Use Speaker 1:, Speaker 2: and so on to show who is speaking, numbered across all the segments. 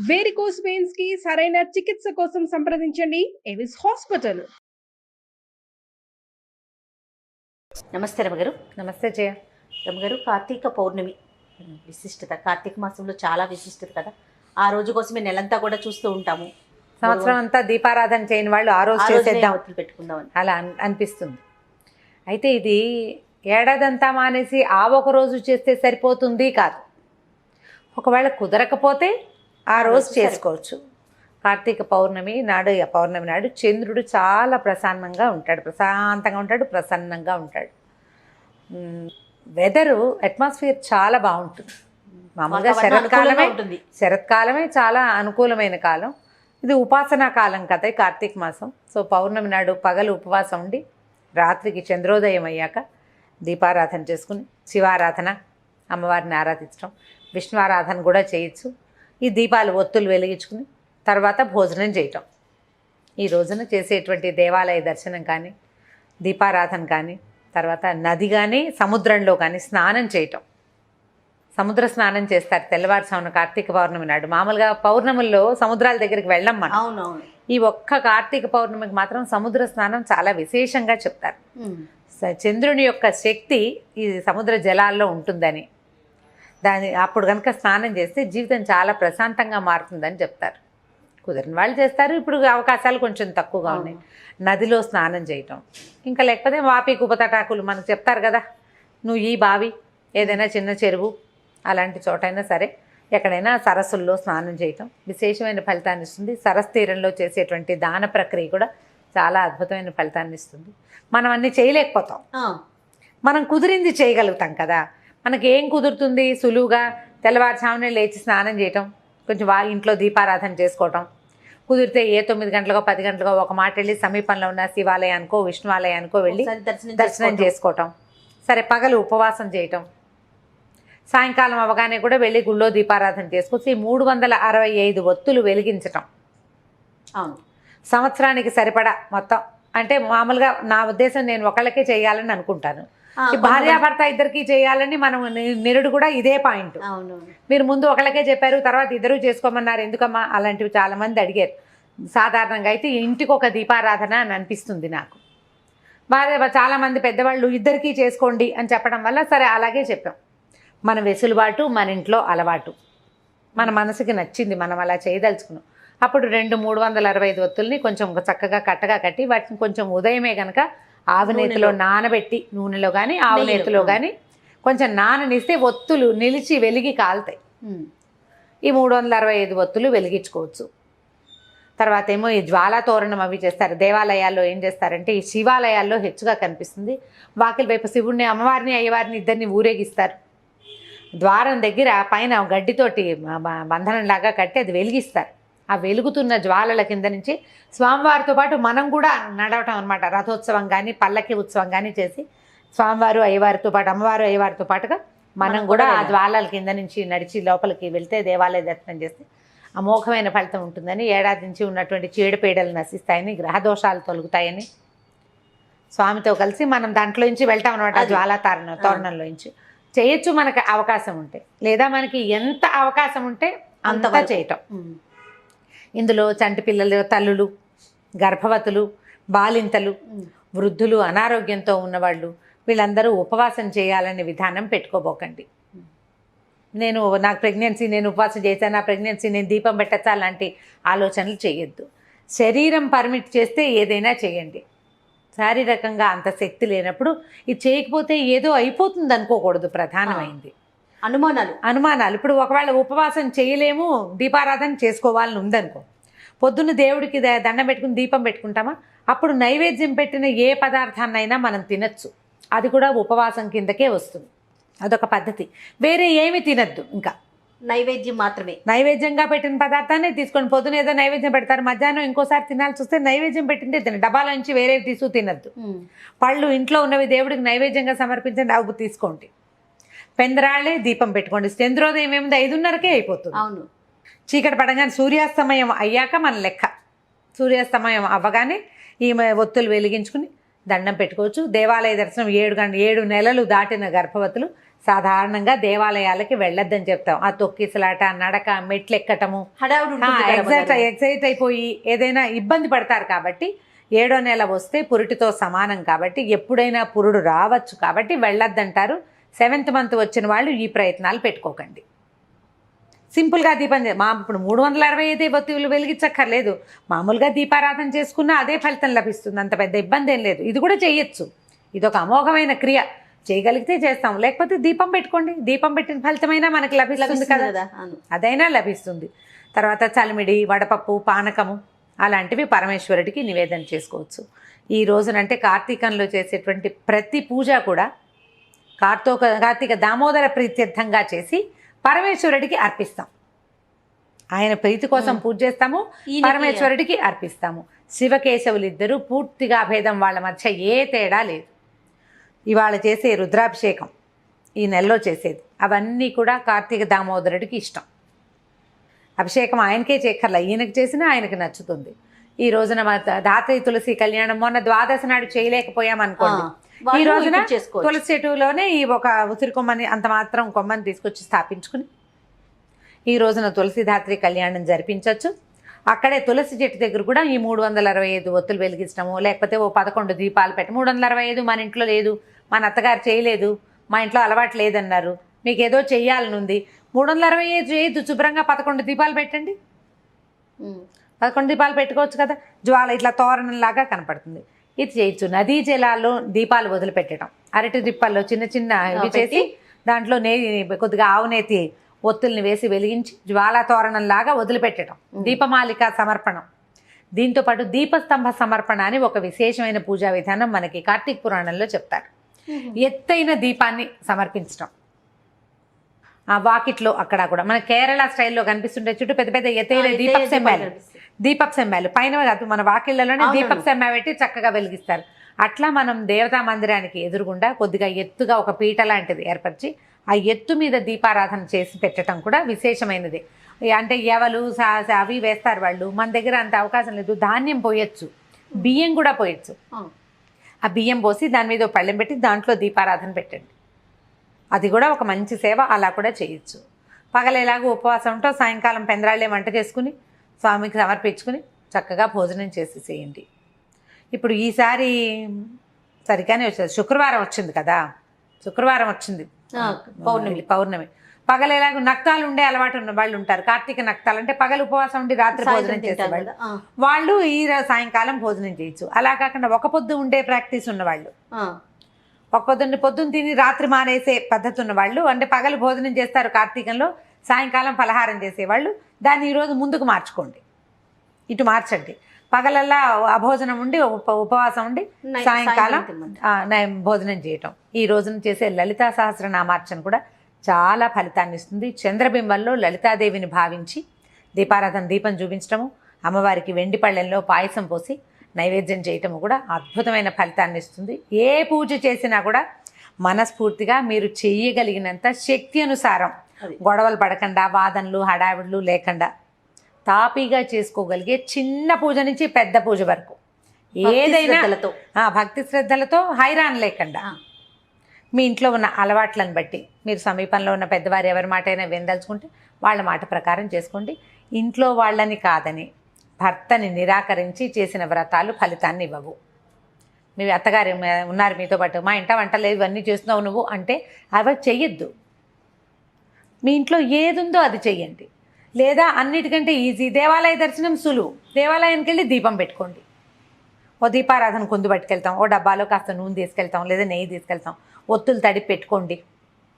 Speaker 1: Varicose veins కి సరైన చికిత్స కోసం సంప్రదించండి ఎవిస్ హాస్పిటల్.
Speaker 2: నమస్తే రమగారు.
Speaker 3: నమస్తే జయ.
Speaker 2: రమగారు, కార్తీక పౌర్ణమి విశిష్టత, కార్తీక మాసంలో చాలా విశిష్టత కదా. ఆ రోజు కోసమే నెలంతా కూడా చూస్తూ ఉంటాము.
Speaker 3: సంవత్సరం అంతా దీపారాధన చేయని వాళ్ళు ఆ రోజు చేసేద్దాం
Speaker 2: పెట్టుకుందామని
Speaker 3: అలా అనిపిస్తుంది. అయితే ఇది ఏడాదంతా మానేసి ఆ ఒక రోజు చేస్తే సరిపోతుంది కాదు. ఒకవేళ కుదరకపోతే ఆ రోజు చేసుకోవచ్చు. కార్తీక పౌర్ణమి నాడు, పౌర్ణమి నాడు చంద్రుడు చాలా ప్రశాంతంగా ఉంటాడు, ప్రసన్నంగా ఉంటాడు. వెదరు అట్మాస్ఫియర్ చాలా బాగుంటుంది. మామూలుగా శరత్కాలమే చాలా అనుకూలమైన కాలం. ఇది ఉపాసనా కాలం కదా ఈ కార్తీక మాసం. సో పౌర్ణమి నాడు పగలు ఉపవాసం ఉండి రాత్రికి చంద్రోదయం అయ్యాక దీపారాధన చేసుకుని శివారాధన, అమ్మవారిని ఆరాధించడం, విష్ణు ఆరాధన కూడా చేయొచ్చు. ఈ దీపాలు ఒత్తులు వెలిగించుకుని తర్వాత భోజనం చేయటం. ఈ రోజున చేసేటువంటి దేవాలయ దర్శనం కానీ, దీపారాధన కానీ, తర్వాత నది కానీ సముద్రంలో కానీ స్నానం చేయటం. సముద్ర స్నానం చేస్తారు తెల్లవారుసామున కార్తీక పౌర్ణమి నాడు. మామూలుగా పౌర్ణముల్లో సముద్రాల దగ్గరికి వెళ్ళం మనం.
Speaker 2: అవునవును.
Speaker 3: ఈ ఒక్క కార్తీక పౌర్ణమికి మాత్రం సముద్ర స్నానం చాలా విశేషంగా చెప్తారు. చంద్రుని యొక్క శక్తి ఈ సముద్ర జలాల్లో ఉంటుందని, అప్పుడు కనుక స్నానం చేస్తే జీవితం చాలా ప్రశాంతంగా మారుతుందని చెప్తారు. కుదిరిన వాళ్ళు చేస్తారు. ఇప్పుడు అవకాశాలు కొంచెం తక్కువగా ఉన్నాయి. నదిలో స్నానం చేయటం, ఇంకా లేకపోతే వాపి కుపతటాకులు మనకు చెప్తారు కదా, నువ్వు ఈ బావి ఏదైనా చిన్న చెరువు అలాంటి చోటైనా సరే ఎక్కడైనా సరస్సుల్లో స్నానం చేయటం విశేషమైన ఫలితాన్ని ఇస్తుంది. సరస్సు తీరంలో చేసేటువంటి దాన ప్రక్రియ కూడా చాలా అద్భుతమైన ఫలితాన్ని ఇస్తుంది. మనం అన్నీ చేయలేకపోతాం, మనం కుదిరింది చేయగలుగుతాం కదా. మనకి ఏం కుదురుతుంది? సులువుగా తెల్లవారుజామునే లేచి స్నానం చేయటం, కొంచెం ఇంట్లో దీపారాధన చేసుకోవటం. కుదిరితే 9 గంటలకో 10 గంటలకో ఒక మాట వెళ్ళి సమీపంలో ఉన్న శివాలయానికో విష్ణువాలయానికో వెళ్ళి దర్శనం చేసుకోవటం. సరే, పగలు ఉపవాసం చేయటం, సాయంకాలం అవగానే కూడా వెళ్ళి గుళ్ళో దీపారాధన చేసుకొచ్చి 365 ఒత్తులు వెలిగించటం.
Speaker 2: అవును,
Speaker 3: సంవత్సరానికి సరిపడా మొత్తం. అంటే మామూలుగా నా ఉద్దేశం నేను ఒకళ్ళకే చేయాలని అనుకుంటాను. భార్యాభర్త ఇద్దరికి చేయాలని మనం నిరుడు కూడా ఇదే పాయింట్. మీరు ముందు ఒకళ్ళకే చెప్పారు, తర్వాత ఇద్దరు చేసుకోమన్నారు, ఎందుకమ్మా? అలాంటివి చాలామంది అడిగారు. సాధారణంగా అయితే ఇంటికి ఒక దీపారాధన అని అనిపిస్తుంది నాకు. చాలామంది పెద్దవాళ్ళు ఇద్దరికీ చేసుకోండి అని చెప్పడం వల్ల సరే అలాగే చెప్పాం. మన వెసులుబాటు, మన ఇంట్లో అలవాటు, మన మనసుకి నచ్చింది, మనం అలా చేయదలుచుకున్నాం. అప్పుడు 365 ఒత్తుల్ని కొంచెం చక్కగా కట్టగా కట్టి వాటిని కొంచెం ఉదయమే కనుక ఆవు నేతిలో నానబెట్టి, నూనెలో కానీ ఆవు నేతిలో కానీ కొంచెం నాననిస్తే ఒత్తులు నిలిచి వెలిగి కాలుతాయి. ఈ 365 ఒత్తులు వెలిగించుకోవచ్చు. తర్వాత ఏమో ఈ జ్వాలా తోరణం అవి చేస్తారు. దేవాలయాల్లో ఏం చేస్తారంటే, ఈ శివాలయాల్లో హెచ్చుగా కనిపిస్తుంది, వాకిలి వైపు శివుణ్ణి, అమ్మవారిని, అయ్యవారిని ఇద్దరిని ఊరేగిస్తారు. ద్వారం దగ్గర పైన గడ్డితోటి బంధనంలాగా కట్టి అది వెలిగిస్తారు. ఆ వెలుగుతున్న జ్వాలల కింద నుంచి స్వామివారితో పాటు మనం కూడా నడవటం అనమాట. రథోత్సవం కానీ పల్లకి ఉత్సవం కానీ చేసి స్వామివారు అయ్యవారితో పాటు, అమ్మవారు అయ్యవారితో పాటుగా మనం కూడా ఆ జ్వాలల కింద నుంచి నడిచి లోపలికి వెళ్తే దేవాలయ దర్శనం చేస్తే అమోఘమైన ఫలితం ఉంటుందని, ఏడాది నుంచి ఉన్నటువంటి చీడపీడలు నశిస్తాయని, గ్రహదోషాలు తొలుగుతాయని స్వామితో కలిసి మనం దాంట్లో నుంచి వెళ్తాం అనమాట. జ్వాలా తోరణంలో నుంచి చేయొచ్చు మనకు అవకాశం ఉంటే, లేదా మనకి ఎంత అవకాశం ఉంటే అంతగా చేయటం. ఇందులో చంటి పిల్లలు, తల్లులు, గర్భవతులు, బాలింతలు, వృద్ధులు, అనారోగ్యంతో ఉన్నవాళ్ళు వీళ్ళందరూ ఉపవాసం చేయాలనే విధానం పెట్టుకోబోకండి. నాకు ప్రెగ్నెన్సీ, నేను ఉపవాసం చేశాను, నా ప్రెగ్నెన్సీ నేను దీపం పెట్టచ్చా, అలాంటి ఆలోచనలు చేయొద్దు. శరీరం పర్మిట్ చేస్తే ఏదైనా చేయండి. శారీరకంగా అంత శక్తి లేనప్పుడు ఇది చేయకపోతే ఏదో అయిపోతుంది అనుకోకూడదు. ప్రధానమైంది అనుమానాలు. ఇప్పుడు ఒకవేళ ఉపవాసం చేయలేము, దీపారాధన చేసుకోవాలని ఉందనుకో, పొద్దున్న దేవుడికి దండం పెట్టుకుని దీపం పెట్టుకుంటామా, అప్పుడు నైవేద్యం పెట్టిన ఏ పదార్థాన్నైనా మనం తినచ్చు. అది కూడా ఉపవాసం కిందకే వస్తుంది. అదొక పద్ధతి. వేరే ఏమి తినద్దు, ఇంకా
Speaker 2: నైవేద్యం మాత్రమే.
Speaker 3: నైవేద్యంగా పెట్టిన పదార్థాన్ని తీసుకొని పొద్దున ఏదో నైవేద్యం పెడతారు, మధ్యాహ్నం ఇంకోసారి తినాల్సి వస్తే నైవేద్యం పెట్టిందే తిన, డబ్బాల నుంచి వేరేవి తీసుకు తినద్దు. పళ్ళు ఇంట్లో ఉన్నవి దేవుడికి నైవేద్యంగా సమర్పించండి, అవి తీసుకోండి. పెందరాళ్ళే దీపం పెట్టుకోండి. చంద్రోదయం ఏముంది, 5:30కే అయిపోతుంది.
Speaker 2: అవును,
Speaker 3: చీకటి పడగానే సూర్యాస్తమయం అయ్యాక మన లెక్క. సూర్యాస్తమయం అవ్వగానే ఈ ఒత్తులు వెలిగించుకుని దండం పెట్టుకోవచ్చు. దేవాలయ దర్శనం 7 నెలలు దాటిన గర్భవతులు సాధారణంగా దేవాలయాలకి వెళ్ళొద్దని చెప్తాం. ఆ తొక్కిసలాట, నడక, మెట్లు ఎక్కటము,
Speaker 2: హడావుడి ఉంటుంది కదా అమ్మగారు.
Speaker 3: ఎగ్జైట్ అయిపోయి ఏదైనా ఇబ్బంది పడతారు. కాబట్టి 7వ నెల వస్తే పురిటితో సమానం కాబట్టి ఎప్పుడైనా పురుడు రావచ్చు కాబట్టి వెళ్ళొద్దంటారు. 7th మంత్ వచ్చిన వాళ్ళు ఈ ప్రయత్నాలు పెట్టుకోకండి. సింపుల్గా దీపం ఇప్పుడు 365 ఒత్తులు వెలిగించక్కర్లేదు. మామూలుగా దీపారాధన చేసుకున్నా అదే ఫలితం లభిస్తుంది. అంత పెద్ద ఇబ్బంది ఏం లేదు. ఇది కూడా చేయొచ్చు. ఇది ఒక అమోఘమైన క్రియ. చేయగలిగితే చేస్తాం, లేకపోతే దీపం పెట్టుకోండి. దీపం పెట్టిన ఫలితమైనా మనకు లభిస్తుంది కదా, అదైనా లభిస్తుంది. తర్వాత చలిమిడి, వడపప్పు, పానకము అలాంటివి పరమేశ్వరుడికి నివేదన చేసుకోవచ్చు. ఈ రోజునంటే కార్తీకంలో చేసేటువంటి ప్రతి పూజ కూడా కార్తీక దామోదర ప్రీత్యర్థంగా చేసి పరమేశ్వరుడికి అర్పిస్తాం. ఆయన ప్రీతి కోసం పూజ చేస్తాము, పరమేశ్వరుడికి అర్పిస్తాము. శివకేశవులిద్దరూ పూర్తిగా భేదం, వాళ్ళ మధ్య ఏ తేడా లేదు. ఇవాళ చేసే రుద్రాభిషేకం, ఈ నెలలో చేసేది, అవన్నీ కూడా కార్తీక దామోదరుడికి ఇష్టం. అభిషేకం ఆయనకే చేయక్కర్లా, ఈయనకి చేసినా ఆయనకి నచ్చుతుంది. ఈ రోజున ధాత్రి తులసి కళ్యాణం మొన్న ద్వాదశి నాడు చేయలేకపోయామనుకోండి, ఈ రోజున తులసి చెట్టులోనే ఈ ఒక ఉసిరి కొమ్మని అంత మాత్రం కొమ్మని తీసుకొచ్చి స్థాపించుకుని ఈ రోజున తులసి ధాత్రి కళ్యాణం జరిపించవచ్చు. అక్కడే తులసి చెట్టు దగ్గర కూడా ఈ 365 ఒత్తులు వెలిగించడము, లేకపోతే ఓ 11 దీపాలు పెట్టి 365 మన ఇంట్లో లేదు, మన అత్తగారు చేయలేదు, మా ఇంట్లో అలవాటు లేదన్నారు, మీకు ఏదో చెయ్యాలనుంది, 365 చేయొద్దు, శుభ్రంగా 11 దీపాలు పెట్టండి. 11 దీపాలు పెట్టుకోవచ్చు కదా. జ్వాల ఇట్లా తోరణంలాగా కనపడుతుంది. ఇది చేయొచ్చు. నదీ జలాల్లో దీపాలు వదిలిపెట్టడం, అరటి దిప్పల్లో చిన్న చిన్న ఇవి చేసి దాంట్లో కొద్దిగా ఆవునేతి ఒత్తుల్ని వేసి వెలిగించి జ్వాలా తోరణంలాగా వదిలిపెట్టడం, దీపమాలిక సమర్పణం. దీంతోపాటు దీపస్తంభ సమర్పణ అని ఒక విశేషమైన పూజా విధానం మనకి కార్తీక పురాణంలో చెప్తారు. ఎత్తైన దీపాన్ని సమర్పించడం, ఆ వాకిట్లో అక్కడ కూడా మన కేరళ స్టైల్లో కనిపిస్తుంటే చుట్టూ పెద్ద పెద్ద ఎత్తైన దీపపు సెమ్మాలు పైన మన వాకిళ్లలోనే దీపపు సెమ్మ పెట్టి చక్కగా వెలిగిస్తారు. అట్లా మనం దేవతా మందిరానికి ఎదురుగుండా కొద్దిగా ఎత్తుగా ఒక పీట లాంటిది ఏర్పరిచి ఆ ఎత్తు మీద దీపారాధన చేసి పెట్టడం కూడా విశేషమైనది. అంటే ఎవలు అవి వేస్తారు వాళ్ళు, మన దగ్గర అంత అవకాశం లేదు. ధాన్యం పోయొచ్చు, బియ్యం కూడా పోయొచ్చు. ఆ బియ్యం పోసి దాని మీద పళ్ళెం పెట్టి దాంట్లో దీపారాధన పెట్టండి. అది కూడా ఒక మంచి సేవ, అలా కూడా చేయొచ్చు. పగలేలాగా ఉపవాసం ఉంటో సాయంకాలం పెందరాళ్ళే వంట చేసుకుని స్వామికి సమర్పించుకుని చక్కగా భోజనం చేసేసేయండి. ఇప్పుడు ఈసారి సరిగానే వచ్చేది, శుక్రవారం వచ్చింది కదా, శుక్రవారం వచ్చింది పౌర్ణమి. పగలేలాగా నక్తాలు ఉండే అలవాటు ఉన్న వాళ్ళు ఉంటారు. కార్తీక నక్తాలు అంటే పగలు ఉపవాసం ఉండి రాత్రి భోజనం చేసేవాళ్ళు, వాళ్ళు ఈ సాయంకాలం భోజనం చేయొచ్చు. అలా కాకుండా ఒక పొద్దు ఉండే ప్రాక్టీస్ ఉన్నవాళ్ళు, ఒక పొద్దున్న తిని రాత్రి మానేసే పద్ధతి ఉన్న వాళ్ళు, అంటే పగలు భోజనం చేస్తారు కార్తీకంలో, సాయంకాలం పలహారం చేసేవాళ్ళు, దాన్ని ఈరోజు ముందుకు మార్చుకోండి, ఇటు మార్చండి. పగలల్లా అభోజనం ఉండి ఉపవాసం ఉండి సాయంకాలం భోజనం చేయటం. ఈ రోజున చేసే లలితా సహస్రనామార్చన కూడా చాలా ఫలితాన్ని ఇస్తుంది. చంద్రబింబంలో లలితాదేవిని భావించి దీపారాధన దీపం చూపించడము, అమ్మవారికి వెండి పళ్ళెంలో పాయసం పోసి నైవేద్యం చేయటము కూడా అద్భుతమైన ఫలితాన్ని ఇస్తుంది. ఏ పూజ చేసినా కూడా మనస్ఫూర్తిగా మీరు చేయగలిగినంత శక్తి అనుసారం, గొడవలు పడకుండా, వాదనలు హడావిడులు లేకుండా తాపీగా చేసుకోగలిగే చిన్న పూజ నుంచి పెద్ద పూజ వరకు ఏదైనా భక్తి శ్రద్ధలతో హైరాన్ లేకుండా మీ ఇంట్లో ఉన్న అలవాట్లను బట్టి మీరు సమీపంలో ఉన్న పెద్దవారు ఎవరి మాట అయినా వినదలుచుకుంటే వాళ్ళ మాట ప్రకారం చేసుకోండి. ఇంట్లో వాళ్ళని కాదని భర్తని నిరాకరించి చేసిన వ్రతాలు ఫలితాన్ని ఇవ్వవు. మీ అత్తగారు ఉన్నారు మీతో పాటు, మా ఇంట వంట లేదు ఇవన్నీ చేస్తున్నావు నువ్వు అంటే అవి చెయ్యొద్దు. మీ ఇంట్లో ఏది ఉందో అది చెయ్యండి. లేదా అన్నిటికంటే ఈజీ, దేవాలయ దర్శనం సులువు, దేవాలయానికి వెళ్ళి దీపం పెట్టుకోండి. ఓ దీపారాధన కుందు పట్టుకెళ్తాం, ఓ డబ్బాలో కాస్త నూనె తీసుకెళ్తాం, లేదా నెయ్యి తీసుకెళ్తాం, ఒత్తులు తడిపి పెట్టుకోండి,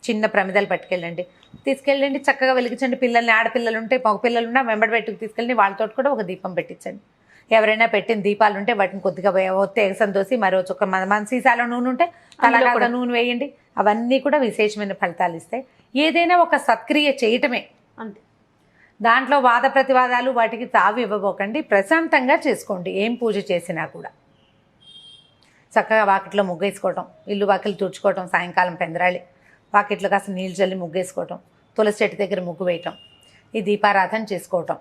Speaker 3: చిన్న ప్రమిదలు పట్టుకెళ్ళండి, తీసుకెళ్ళండి, చక్కగా వెలిగించండి. పిల్లల్ని, ఆడపిల్లలు ఉంటే మగ పిల్లలున్నా వెంబడి పెట్టుకు తీసుకెళ్ళి వాళ్ళతో కూడా ఒక దీపం పెట్టించండి. ఎవరైనా పెట్టిన దీపాలు ఉంటే వాటిని కొద్దిగా ఒత్తి ఎగసం దోసి మరో చుక్క మన సీసాలో నూనె ఉంటే తలగా నూనె వేయండి. అవన్నీ కూడా విశేషమైన ఫలితాలు ఇస్తాయి. ఏదైనా ఒక సత్క్రియ చేయటమే అంతే. దాంట్లో వాద ప్రతివాదాలు వాటికి తావి ఇవ్వబోకండి. ప్రశాంతంగా చేసుకోండి. ఏం పూజ చేసినా కూడా చక్కగా వాకిట్లో ముగ్గేసుకోవటం, ఇల్లు వాకిలు తుడుచుకోవటం, సాయంకాలం పెందరాళి వాకిట్లో కాస్త నీళ్ళు చల్లి ముగ్గేసుకోవటం, తులసి చెట్టు దగ్గర ముగ్గు వేయటం, ఈ దీపారాధన చేసుకోవటం,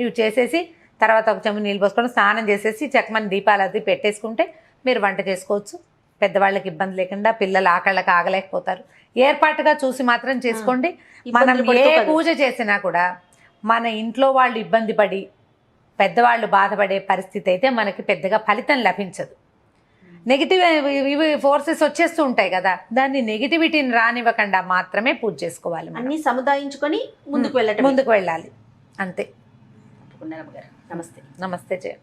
Speaker 3: ఇవి చేసేసి తర్వాత ఒక చెంబు నీళ్ళు పోసుకోవడం, స్నానం చేసేసి చక్కమని దీపాలు అది పెట్టేసుకుంటే మీరు వంట చేసుకోవచ్చు. పెద్దవాళ్ళకి ఇబ్బంది లేకుండా పిల్లలు ఆకళ్ళకి ఆగలేకపోతారు. ఏర్పాటుగా చూసి మాత్రం చేసుకోండి. మనం ఏ పూజ చేసినా కూడా మన ఇంట్లో వాళ్ళు ఇబ్బంది పడి పెద్దవాళ్ళు బాధపడే పరిస్థితి అయితే మనకి పెద్దగా ఫలితం లభించదు. నెగిటివ్ ఇవి ఫోర్సెస్ వచ్చేస్తూ ఉంటాయి కదా, దాన్ని నెగిటివిటీని రానివ్వకుండా మాత్రమే పూజ చేసుకోవాలి.
Speaker 2: అన్ని సముదాయించుకొని ముందుకు
Speaker 3: వెళ్ళాలి అంతే.
Speaker 2: నమస్తే.
Speaker 3: నమస్తే జయ.